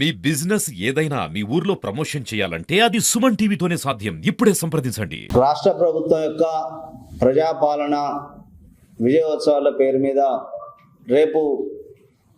మీ business ఏదైనా మీ ఊర్లో promotion చేయాలంటే అది సుమన్ టీవీతోనే సాధ్యం. ఇప్పుడే సంప్రదించండి. రాష్ట్ర ప్రభుత్వం యొక్క ప్రజాపాలన విజయోత్సవాల పేరు మీద రేపు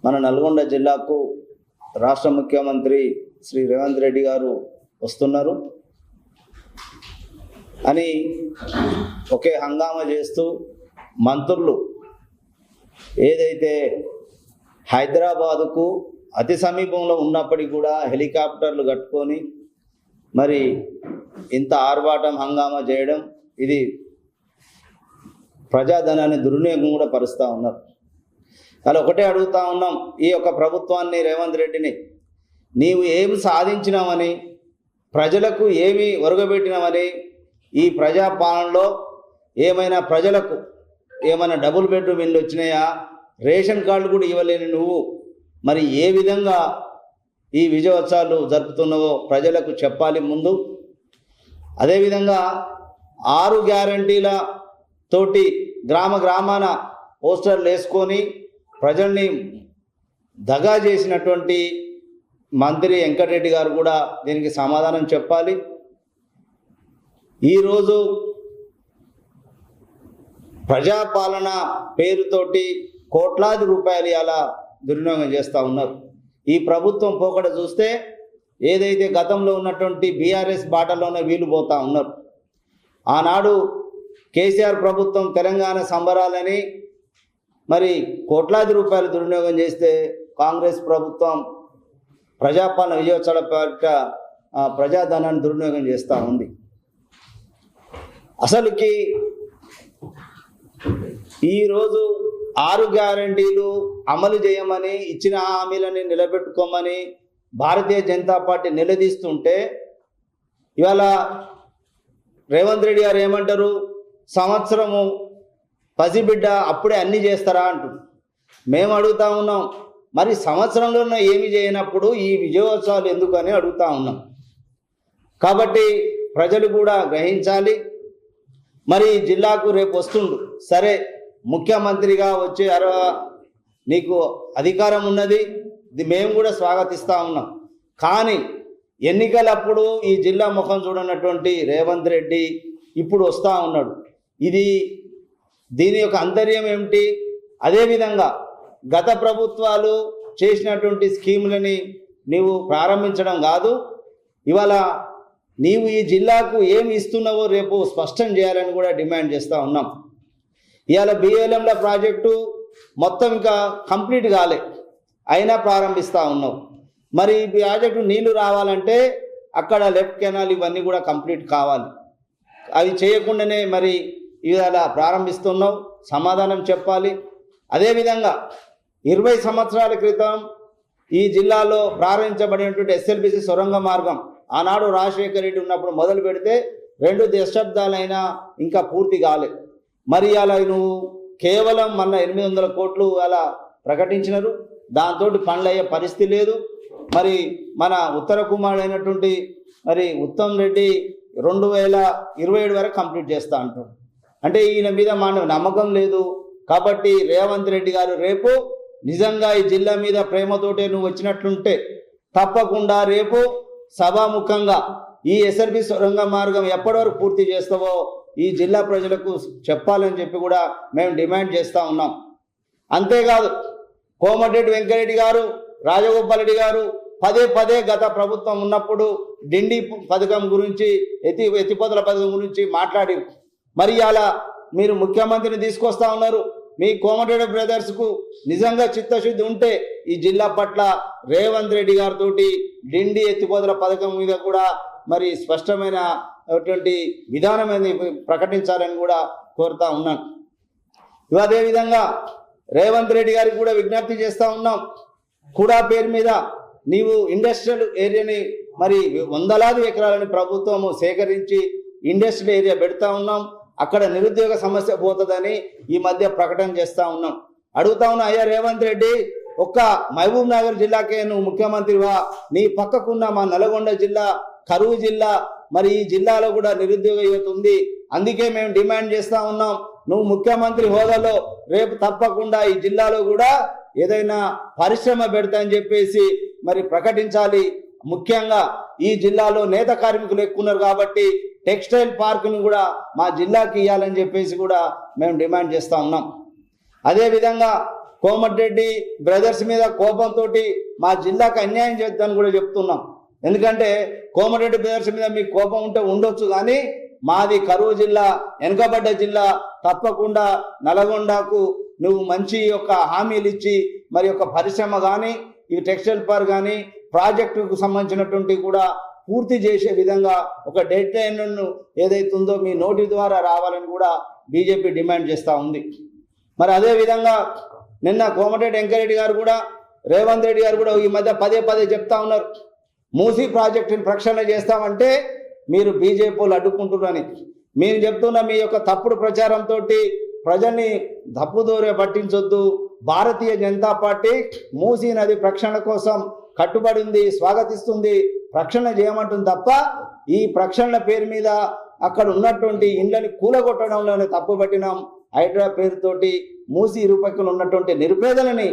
మన నల్గొండ జిల్లాకు రాష్ట్ర ముఖ్యమంత్రి శ్రీ రేవంత్ రెడ్డి గారు వస్తున్నారు అని ఒకే హంగామా చేస్తూ మంత్రులు ఏదైతే హైదరాబాదుకు అతి సమీపంలో ఉన్నప్పటికీ కూడా హెలికాప్టర్లు కట్టుకొని మరి ఇంత ఆర్భాటం హంగామా చేయడం, ఇది ప్రజాధనాన్ని దుర్వినియోగం కూడా పరుస్తూ ఉన్నారు. అలా ఒకటే అడుగుతూ ఉన్నాం, ఈ యొక్క ప్రభుత్వాన్ని, రేవంత్ రెడ్డిని, నీవు ఏమి సాధించినామని, ప్రజలకు ఏమి ఒరగబెట్టినామని, ఈ ప్రజాపాలనలో ఏమైనా ప్రజలకు ఏమైనా డబుల్ బెడ్రూమ్ ఇల్లు వచ్చినాయా, రేషన్ కార్డు కూడా ఇవ్వలేని నువ్వు మరి ఏ విధంగా ఈ విజయోత్సవాలు జరుపుతున్నావో ప్రజలకు చెప్పాలి ముందు. అదేవిధంగా 6 గ్యారంటీల తోటి గ్రామాన పోస్టర్లు వేసుకొని ప్రజల్ని దగా చేసినటువంటి మంత్రి వెంకటరెడ్డి గారు కూడా దీనికి సమాధానం చెప్పాలి. ఈరోజు ప్రజాపాలన పేరుతోటి కోట్లాది రూపాయలు అలా దుర్వినియోగం చేస్తూ ఉన్నారు. ఈ ప్రభుత్వం పోకడ చూస్తే ఏదైతే గతంలో ఉన్నటువంటి బీఆర్ఎస్ బాటలోనే వీలు పోతూ ఉన్నారు. ఆనాడు కేసీఆర్ ప్రభుత్వం తెలంగాణ సంబరాలని మరి కోట్లాది రూపాయలు దుర్వినియోగం చేస్తే, కాంగ్రెస్ ప్రభుత్వం ప్రజాపాలన విజయోత్సవాల పేరిట ప్రజాధనాన్ని దుర్వినియోగం చేస్తూ ఉంది. అసలుకి ఈరోజు 6 గ్యారంటీలు అమలు చేయమని, ఇచ్చిన హామీలని నిలబెట్టుకోమని భారతీయ జనతా పార్టీ నిలదీస్తుంటే, ఇవాళ రేవంత్ రెడ్డి గారు ఏమంటారు, సంవత్సరము పసిబిడ్డ అప్పుడే అన్నీ చేస్తారా అంటూ. మేము అడుగుతా ఉన్నాం, మరి సంవత్సరంలో ఏమి చేయనప్పుడు ఈ విజయోత్సవాలు ఎందుకని అడుగుతా ఉన్నాం. కాబట్టి ప్రజలు కూడా గ్రహించాలి. మరి జిల్లాకు రేపు వస్తుండు, సరే ముఖ్యమంత్రిగా వచ్చే నీకు అధికారం ఉన్నది, ఇది మేము కూడా స్వాగతిస్తూ ఉన్నాం. కానీ ఎన్నికలప్పుడు ఈ జిల్లా ముఖం చూడనటువంటి రేవంత్ రెడ్డి ఇప్పుడు వస్తూ ఉన్నాడు. దీని యొక్క అంతర్యం ఏమిటి? అదేవిధంగా గత ప్రభుత్వాలు చేసినటువంటి స్కీములని నీవు ప్రారంభించడం కాదు, ఇవాళ నీవు ఈ జిల్లాకు ఏమి ఇస్తున్నావో రేపు స్పష్టం చేయాలని కూడా డిమాండ్ చేస్తూ ఉన్నాం. ఇవాళ బిఎల్ఎంల ప్రాజెక్టు మొత్తం ఇంకా కంప్లీట్ కాలే, అయినా ప్రారంభిస్తూ ఉన్నాం. మరి ఈ ప్రాజెక్టు నీళ్లు రావాలంటే అక్కడ లెఫ్ట్ కెనాల్ ఇవన్నీ కూడా కంప్లీట్ కావాలి. అవి చేయకుండానే మరి ఇవాళ ప్రారంభిస్తున్నాం, సమాధానం చెప్పాలి. అదేవిధంగా 20 సంవత్సరాల క్రితం ఈ జిల్లాలో ప్రారంభించబడినటువంటి ఎస్ఎల్బిసి సొరంగ మార్గం ఆనాడు రాజశేఖర రెడ్డి ఉన్నప్పుడు మొదలు పెడితే 2 దశాబ్దాలైనా ఇంకా పూర్తి కాలేదు. మరి అలా నువ్వు కేవలం మన 800 కోట్లు అలా ప్రకటించినారు, దాంతో పనులు అయ్యే పరిస్థితి లేదు. మరి మన ఉత్తర కుమారుడు అయినటువంటి మరి ఉత్తమ్ రెడ్డి 2027 వరకు కంప్లీట్ చేస్తా అంటాడు. అంటే ఈయన మీద మన నమ్మకం లేదు. కాబట్టి రేవంత్ రెడ్డి గారు రేపు నిజంగా ఈ జిల్లా మీద ప్రేమతోటే నువ్వు వచ్చినట్లుంటే తప్పకుండా రేపు సభాముఖంగా ఈ ఎస్ఆర్బి సొరంగ మార్గం ఎప్పటి వరకు పూర్తి చేస్తావో ఈ జిల్లా ప్రజలకు చెప్పాలని చెప్పి కూడా మేము డిమాండ్ చేస్తూ ఉన్నాం. అంతేకాదు కోమటిరెడ్డి వెంకటరెడ్డి గారు, రాజగోపాల్ రెడ్డి గారు పదే గత ప్రభుత్వం ఉన్నప్పుడు డిండి పథకం గురించి, ఎత్తిపోతల పథకం గురించి మాట్లాడి మరి అలా మీరు ముఖ్యమంత్రిని తీసుకొస్తా ఉన్నారు. మీ కోమటిరెడ్డి బ్రదర్స్కు నిజంగా చిత్తశుద్ధి ఉంటే ఈ జిల్లా పట్ల రేవంత్ రెడ్డి గారితో డిండి ఎత్తిపోతల పథకం మీద కూడా మరి స్పష్టమైన విధానం ప్రకటించాలని కూడా కోరుతా ఉన్నాను. అదేవిధంగా రేవంత్ రెడ్డి గారికి కూడా విజ్ఞప్తి చేస్తూ ఉన్నాం, కూడా పేరు మీద నీవు ఇండస్ట్రియల్ ఏరియాని మరి 100,000 ఎకరాలని ప్రభుత్వము సేకరించి ఇండస్ట్రియల్ ఏరియా పెడతా ఉన్నాం. అక్కడ నిరుద్యోగ సమస్య పోతుందని ఈ మధ్య ప్రకటన చేస్తూ ఉన్నాం. అడుగుతా ఉన్నా, అయ్యా రేవంత్ రెడ్డి, ఒక్క మహబూబ్ నగర్ జిల్లాకే నువ్వు ముఖ్యమంత్రివా? నీ పక్కకున్న మా నల్గొండ జిల్లా కరువు జిల్లా, మరి ఈ జిల్లాలో కూడా నిరుద్యోగ యువత ఉంది. అందుకే మేము డిమాండ్ చేస్తూ ఉన్నాం, నువ్వు ముఖ్యమంత్రి హోదాలో రేపు తప్పకుండా ఈ జిల్లాలో కూడా ఏదైనా పరిశ్రమ పెడతా అని చెప్పేసి మరి ప్రకటించాలి. ముఖ్యంగా ఈ జిల్లాలో నేత కార్మికులు ఎక్కువ ఉన్నారు కాబట్టి టెక్స్టైల్ పార్కును కూడా మా జిల్లాకి ఇవ్వాలని చెప్పేసి కూడా మేము డిమాండ్ చేస్తూ ఉన్నాం. అదేవిధంగా కోమటిరెడ్డి బ్రదర్స్ మీద కోపంతో మా జిల్లాకు అన్యాయం చేద్దామని కూడా చెప్తున్నాం. ఎందుకంటే కోమటిరెడ్డి బ్రదర్స్ మీద మీకు కోపం ఉంటే ఉండొచ్చు, కానీ మాది కరువు జిల్లా, వెనుకబడ్డ జిల్లా. తప్పకుండా నల్గొండకు నువ్వు మంచి యొక్క హామీలు ఇచ్చి మరి యొక్క పరిశ్రమ కానీ ఈ టెక్స్టైల్ పార్క్ కానీ ప్రాజెక్టుకు సంబంధించినటువంటి కూడా పూర్తి చేసే విధంగా ఒక డెడ్ లైన్ను ఏదైతుందో మీ నోటి ద్వారా రావాలని కూడా బీజేపీ డిమాండ్ చేస్తూ ఉంది. మరి అదేవిధంగా నిన్న కోమటిరెడ్డి వెంకరెడ్డి గారు కూడా రేవంత్ రెడ్డి గారు కూడా ఈ మధ్య పదే పదే చెప్తా ఉన్నారు, మూసీ ప్రాజెక్టుని ప్రక్షాళన చేస్తామంటే మీరు బీజేపీ వాళ్ళు అడ్డుకుంటున్నారని. మీరు చెప్తున్న మీ యొక్క తప్పుడు ప్రచారంతో ప్రజల్ని తప్పుదోరే పట్టించొద్దు. భారతీయ జనతా పార్టీ మూసీ నది ప్రక్షాళన కోసం కట్టుబడింది, స్వాగతిస్తుంది, ప్రక్షాళన చేయమంటుంది తప్ప ఈ ప్రక్షాళన పేరు మీద అక్కడ ఉన్నటువంటి ఇండ్లని కూలగొట్టడంలోనే తప్పుపట్టినాం. హైడ్రా పేరుతోటి మూసీ ఇరుపక్కలు ఉన్నటువంటి నిరుపేదలని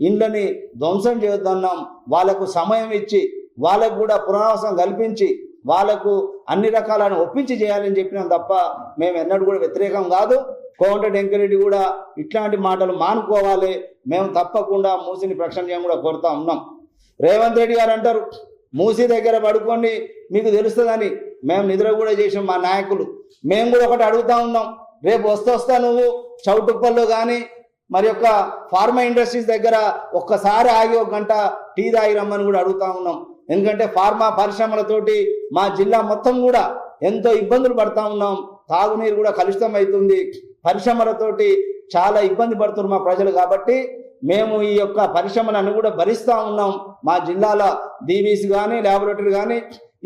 ఇండ్లని ధ్వంసం చేయొద్దన్నాం. వాళ్ళకు సమయం ఇచ్చి వాళ్ళకు కూడా పునరావాసం కల్పించి వాళ్ళకు అన్ని రకాలను ఒప్పించి చేయాలని చెప్పినాం తప్ప మేము ఎన్నడూ కూడా వ్యతిరేకం కాదు. కోమటిరెడ్డి వెంకరెడ్డి కూడా ఇట్లాంటి మాటలు మానుకోవాలి. మేము తప్పకుండా మూసీని ప్రక్షాళన చేయడం కూడా కోరుతా ఉన్నాం. రేవంత్ రెడ్డి గారు అంటారు మూసీ దగ్గర పడుకోండి మీకు తెలుస్తుందని. మేము నిద్ర కూడా చేసాం మా నాయకులు. మేము కూడా ఒకటి అడుగుతా ఉన్నాం, రేపు వస్తా నువ్వు చౌటుప్పల్లో కానీ మరి యొక్క ఫార్మా ఇండస్ట్రీస్ దగ్గర ఒక్కసారి ఆగి ఒక గంట టీ తాగి రమ్మని కూడా అడుగుతా ఉన్నాం. ఎందుకంటే ఫార్మా పరిశ్రమలతోటి మా జిల్లా మొత్తం కూడా ఎంతో ఇబ్బందులు పడతా ఉన్నాం. తాగునీరు కూడా కలుషితం అవుతుంది. పరిశ్రమలతోటి చాలా ఇబ్బంది పడుతున్నారు మా ప్రజలు. కాబట్టి మేము ఈ యొక్క పరిశ్రమలను కూడా భరిస్తూ ఉన్నాం. మా జిల్లాలో డీవీసీ కానీ ల్యాబొరేటరీ కానీ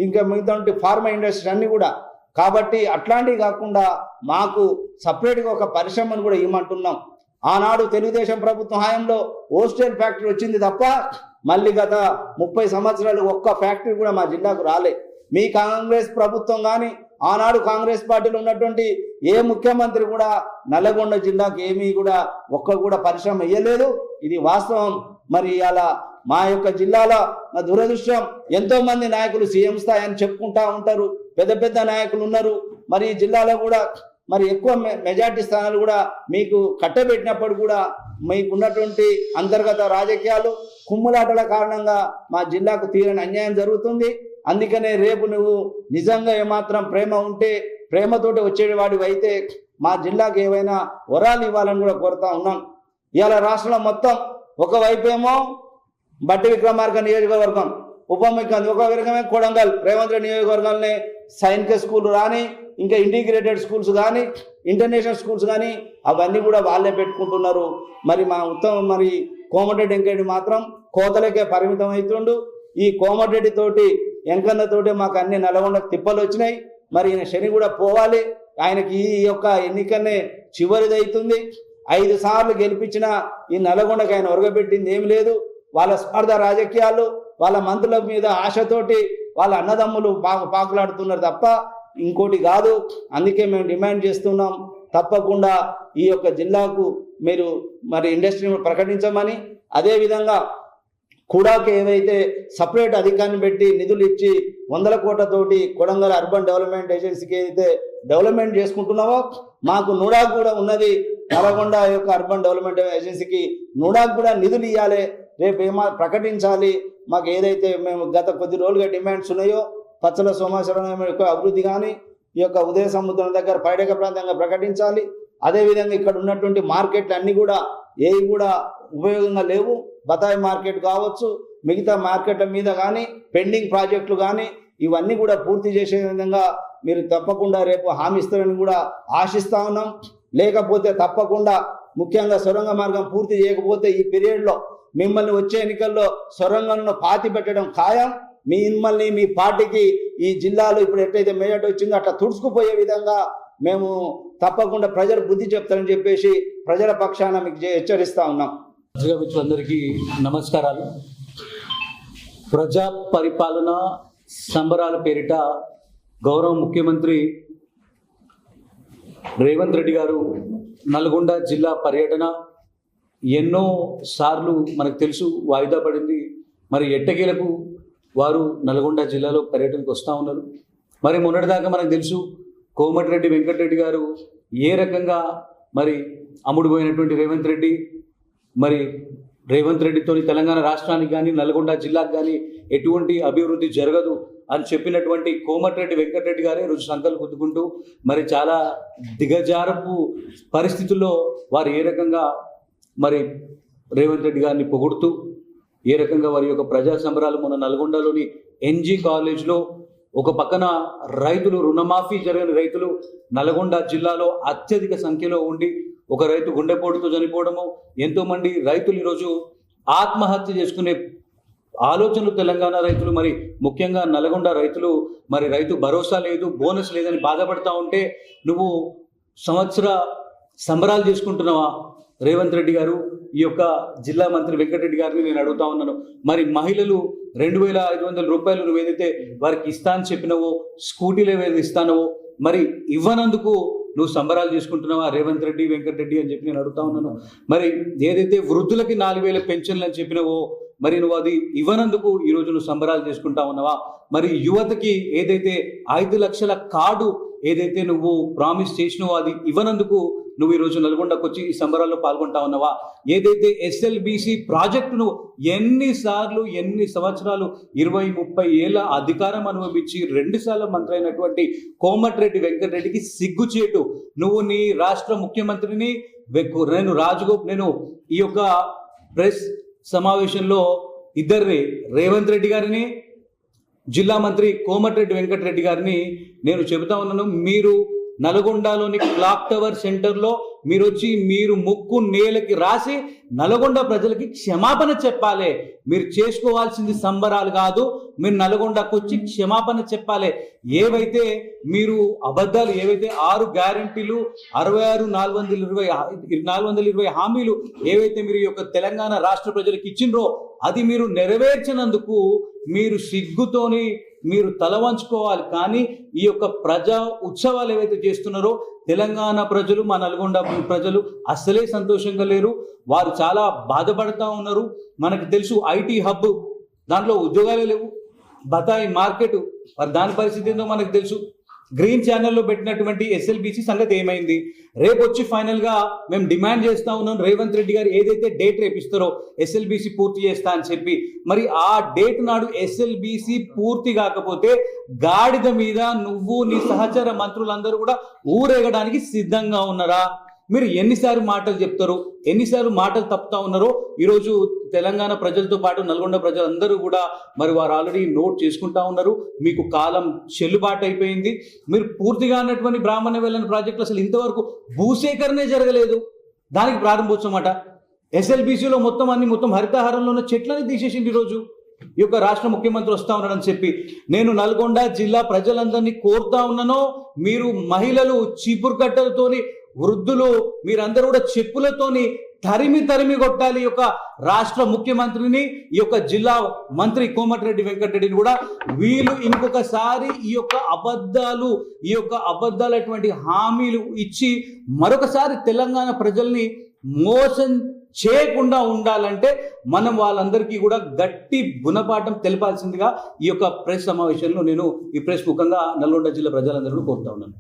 ఇంకా మిగతా ఫార్మా ఇండస్ట్రీస్ అన్నీ కూడా. కాబట్టి అట్లాంటివి కాకుండా మాకు సపరేట్గా ఒక పరిశ్రమను కూడా ఇవ్వమంటున్నాం. ఆనాడు తెలుగుదేశం ప్రభుత్వం హయాంలో ఓస్టైల్ ఫ్యాక్టరీ వచ్చింది తప్ప మళ్ళీ గత 30 సంవత్సరాలు ఒక్క ఫ్యాక్టరీ కూడా మా జిల్లాకు రాలే. మీ కాంగ్రెస్ ప్రభుత్వం కానీ ఆనాడు కాంగ్రెస్ పార్టీలో ఉన్నటువంటి ఏ ముఖ్యమంత్రి కూడా నల్లగొండ జిల్లాకు ఏమీ కూడా ఒక్క కూడా పరిశ్రమ ఇవ్వలేదు. ఇది వాస్తవం. మరి అలా మా యొక్క జిల్లాలో మా దురదృష్టం, ఎంతో మంది నాయకులు సీఎం స్థాయి అని చెప్పుకుంటా ఉంటారు, పెద్ద పెద్ద నాయకులు ఉన్నారు. మరి ఈ జిల్లాలో కూడా మరి ఎక్కువ మెజార్టీ స్థానాలు కూడా మీకు కట్టబెట్టినప్పుడు కూడా మీకు ఉన్నటువంటి అంతర్గత రాజకీయాలు కుమ్ములాటల కారణంగా మా జిల్లాకు తీరని అన్యాయం జరుగుతుంది. అందుకనే రేపు నువ్వు నిజంగా ఏమాత్రం ప్రేమ ఉంటే ప్రేమతోటి వచ్చేవాడివి అయితే మా జిల్లాకు ఏవైనా వరాలు ఇవ్వాలని కూడా కోరుతా ఉన్నాం. ఇవాళ రాష్ట్రంలో మొత్తం ఒకవైపేమో బట్టి విక్రమార్క నియోజకవర్గం, ఉప ముఖ్యమంత్రి ఒక రకమే కొడంగల్ రేవంత్ రెడ్డి నియోజకవర్గాలనే సైనిక స్కూల్ కానీ ఇంకా ఇంటిగ్రేటెడ్ స్కూల్స్ కానీ ఇంటర్నేషనల్ స్కూల్స్ కానీ అవన్నీ కూడా వాళ్ళే పెట్టుకుంటున్నారు. మరి మా మరి కోమటిరెడ్డి వెంకరెడ్డి మాత్రం కోతలకే పరిమితం అవుతుండు. ఈ కోమటిరెడ్డి తోటి వెంకన్నతోటి మాకు అన్ని నల్గొండ తిప్పలు వచ్చినాయి. మరి ఈయన శని కూడా పోవాలి. ఆయనకి ఈ యొక్క ఎన్నికనే చివరిది అవుతుంది. 5 సార్లు గెలిపించిన ఈ నల్గొండకు ఆయన ఒరగబెట్టింది ఏమి లేదు. వాళ్ళ స్వార్థ రాజకీయాలు, వాళ్ళ మంత్రుల మీద ఆశతోటి వాళ్ళ అన్నదమ్ములు పాకులాడుతున్నారు తప్ప ఇంకోటి కాదు. అందుకే మేము డిమాండ్ చేస్తున్నాం, తప్పకుండా ఈ యొక్క జిల్లాకు మీరు మరి ఇండస్ట్రీని ప్రకటించమని, అదేవిధంగా కూడాకి ఏదైతే సపరేట్ అధికారిని పెట్టి నిధులు ఇచ్చి 100 కోట్లతోటి కొడంగల్ అర్బన్ డెవలప్మెంట్ ఏజెన్సీకి ఏదైతే డెవలప్మెంట్ చేసుకుంటున్నామో మాకు నూడాకు కూడా ఉన్నది. నల్గొండ యొక్క అర్బన్ డెవలప్మెంట్ ఏజెన్సీకి నూడాకు కూడా నిధులు ఇవ్వాలి, రేపు ప్రకటించాలి. మాకు ఏదైతే మేము గత కొద్ది రోజులుగా డిమాండ్స్ ఉన్నాయో పచ్చల సోమేశ్వరం యొక్క అభివృద్ధి కానీ ఈ యొక్క ఉదయ సముద్రం దగ్గర పర్యాటక ప్రాంతంగా ప్రకటించాలి. అదేవిధంగా ఇక్కడ ఉన్నటువంటి మార్కెట్లు అన్నీ కూడా ఏవి కూడా ఉపయోగంగా లేవు. బతాయి మార్కెట్ కావచ్చు, మిగతా మార్కెట్ల మీద కానీ పెండింగ్ ప్రాజెక్టులు కానీ ఇవన్నీ కూడా పూర్తి చేసే విధంగా మీరు తప్పకుండా రేపు హామీ ఇస్తారని కూడా ఆశిస్తా ఉన్నాం. లేకపోతే తప్పకుండా ముఖ్యంగా సొరంగ మార్గం పూర్తి చేయకపోతే ఈ పీరియడ్లో మిమ్మల్ని వచ్చే ఎన్నికల్లో సొరంగంలో పాతి పెట్టడం ఖాయం. మిమ్మల్ని మీ పార్టీకి ఈ జిల్లాలో ఇప్పుడు ఎట్లయితే మెజార్టీ వచ్చిందో అట్లా తుడుచుకుపోయే విధంగా మేము తప్పకుండా ప్రజలు బుద్ధి చెప్తారని చెప్పేసి ప్రజల పక్షాన మీకు హెచ్చరిస్తా ఉన్నాం. మిత్రులందరికీ నమస్కారాలు. ప్రజా పరిపాలన సంబరాల పేరిట గౌరవ ముఖ్యమంత్రి రేవంత్ రెడ్డి గారు నల్గొండ జిల్లా పర్యటన ఎన్నో సార్లు మనకు తెలుసు వాయిదా పడింది. మరి ఎట్టకేలకు వారు నల్గొండ జిల్లాలో పర్యటనకు వస్తూ ఉన్నారు. మరి మొన్నటిదాకా మనకు తెలుసు కోమటిరెడ్డి వెంకటరెడ్డి గారు ఏ రకంగా మరి అమ్ముడుపోయినటువంటి రేవంత్ రెడ్డి, మరి రేవంత్ రెడ్డితో తెలంగాణ రాష్ట్రానికి కానీ నల్గొండ జిల్లాకు కానీ ఎటువంటి అభివృద్ధి జరగదు అని చెప్పినటువంటి కోమటిరెడ్డి వెంకటరెడ్డి గారే రోజు సంకలు గుద్దుకుంటూ మరి చాలా దిగజారపు పరిస్థితుల్లో వారు ఏ రకంగా మరి రేవంత్ రెడ్డి గారిని పొగుడుతూ ఏ రకంగా వారి యొక్క ప్రజా సంబరాలు మొన్న నల్గొండలోని ఎన్జీ కాలేజ్లో ఒక పక్కన రైతులు రుణమాఫీ జరిగిన రైతులు నల్గొండ జిల్లాలో అత్యధిక సంఖ్యలో ఉండి ఒక రైతు గుండెపోటుతో చనిపోవడము, ఎంతోమంది రైతులు ఈరోజు ఆత్మహత్య చేసుకునే ఆలోచనలు తెలంగాణ రైతులు, మరి ముఖ్యంగా నల్గొండ రైతులు మరి రైతు భరోసా లేదు, బోనస్ లేదని బాధపడతా ఉంటే నువ్వు సంవత్సర సంబరాలు చేసుకుంటున్నావా రేవంత్ రెడ్డి గారు? ఈ యొక్క జిల్లా మంత్రి వెంకటరెడ్డి గారిని నేను అడుగుతా ఉన్నాను. మరి మహిళలు 2,500 రూపాయలు నువ్వు ఏదైతే వారికి ఇస్తా అని చెప్పినావో, స్కూటీలు ఏదైతే ఇస్తానవో మరి ఇవ్వనందుకు నువ్వు సంబరాలు చేసుకుంటున్నావా రేవంత్ రెడ్డి వెంకటరెడ్డి అని చెప్పి నేను అడుగుతా ఉన్నాను. మరి ఏదైతే వృద్ధులకి 4,000 పెన్షన్లు అని చెప్పినావో మరి నువ్వు అది ఇవ్వనందుకు ఈరోజు నువ్వు సంబరాలు చేసుకుంటా ఉన్నావా? మరి యువతకి ఏదైతే 5 లక్షల కార్డు ఏదైతే నువ్వు ప్రామిస్ చేసినావో అది ఇవ్వనందుకు నువ్వు ఈరోజు నల్గొండకు వచ్చి ఈ సంబరాల్లో పాల్గొంటా ఉన్నావా? ఏదైతే ఎస్ఎల్బిసి ప్రాజెక్టును ఎన్నిసార్లు ఎన్ని సంవత్సరాలు 20-30 ఏళ్ళ అధికారం అనుభవించి 2 సార్లు మంత్రి అయినటువంటి కోమటిరెడ్డి వెంకటరెడ్డికి సిగ్గుచేటు. నువ్వు నీ రాష్ట్ర ముఖ్యమంత్రిని నేను ఈ యొక్క ప్రెస్ సమావేశంలో ఇద్దరిని రేవంత్ రెడ్డి గారిని జిల్లా మంత్రి కోమటిరెడ్డి వెంకటరెడ్డి గారిని నేను చెబుతా ఉన్నాను, మీరు నల్గొండలోని క్లాక్ టవర్ సెంటర్లో మీరు వచ్చి మీరు ముక్కు నేలకి రాసి నల్గొండ ప్రజలకి క్షమాపణ చెప్పాలి. మీరు చేసుకోవాల్సింది సంబరాలు కాదు, మీరు నల్గొండకు వచ్చి క్షమాపణ చెప్పాలి. ఏవైతే మీరు అబద్ధాలు, ఏవైతే 6 గ్యారంటీలు 420 హామీలు ఏవైతే మీరు ఈ యొక్క తెలంగాణ రాష్ట్ర ప్రజలకు ఇచ్చిండ్రో అది మీరు నెరవేర్చినందుకు మీరు సిగ్గుతోని మీరు తల వంచుకోవాలి. కానీ ఈ యొక్క ప్రజా ఉత్సవాలు ఏవైతే చేస్తున్నారో తెలంగాణ ప్రజలు, మా నల్గొండ ప్రజలు అస్సలే సంతోషంగా లేరు. వారు చాలా బాధపడతా ఉన్నారు. మనకు తెలుసు ఐటీ హబ్, దాంట్లో ఉద్యోగాలే లేవు. బతాయి మార్కెట్, మరి దాని పరిస్థితి ఏందో మనకు తెలుసు. గ్రీన్ ఛానల్లో పెట్టినటువంటి ఎస్ఎల్బిసి సంగతి ఏమైంది? రేపు వచ్చి ఫైనల్గా మేము డిమాండ్ చేస్తూ ఉన్నాం, రేవంత్ రెడ్డి గారు ఏదైతే డేట్ రేపిస్తారో ఎస్ఎల్బిసి పూర్తి చేస్తా అని చెప్పి, మరి ఆ డేట్ నాడు ఎస్ఎల్బిసి పూర్తి కాకపోతే గాడిద మీద నువ్వు నీ సహచర మంత్రులందరూ కూడా ఊరేగడానికి సిద్ధంగా ఉన్నారా? మీరు ఎన్నిసార్లు మాటలు చెప్తారు, ఎన్నిసార్లు మాటలు తప్పుతా ఉన్నారో ఈరోజు తెలంగాణ ప్రజలతో పాటు నల్గొండ ప్రజలందరూ కూడా మరి వారు ఆల్రెడీ నోట్ చేసుకుంటా ఉన్నారు. మీకు కాలం చెల్లుబాటు అయిపోయింది. మీరు పూర్తిగా అన్నటువంటి బ్రాహ్మణ వెళ్ళని ప్రాజెక్టులు అసలు ఇంతవరకు భూసేకరణే జరగలేదు. దానికి ప్రారంభోత్సవం అట. ఎస్ఎల్బిసిలో మొత్తం హరితహారంలో ఉన్న చెట్లని తీసేసింది ఈరోజు ఈ యొక్క రాష్ట్ర ముఖ్యమంత్రి వస్తా ఉన్నాడని చెప్పి. నేను నల్గొండ జిల్లా ప్రజలందరినీ కోరుతా ఉన్నాను, మీరు మహిళలు చీపురు కట్టలతోని, వృద్ధులు మీరందరూ కూడా చెప్పులతోని తరిమి కొట్టాలి ఈ యొక్క రాష్ట్ర ముఖ్యమంత్రిని, ఈ యొక్క జిల్లా మంత్రి కోమటిరెడ్డి వెంకటరెడ్డిని కూడా. వీళ్ళు ఇంకొకసారి ఈ యొక్క అబద్ధాలటువంటి హామీలు ఇచ్చి మరొకసారి తెలంగాణ ప్రజల్ని మోసం చేయకుండా ఉండాలంటే మనం వాళ్ళందరికీ కూడా గట్టి గుణపాఠం తెలపాల్సిందిగా ఈ యొక్క ప్రెస్ సమావేశంలో నేను ఈ ప్రెస్ ముఖంగా నల్గొండ జిల్లా ప్రజలందరూ కోరుతా ఉన్నాను.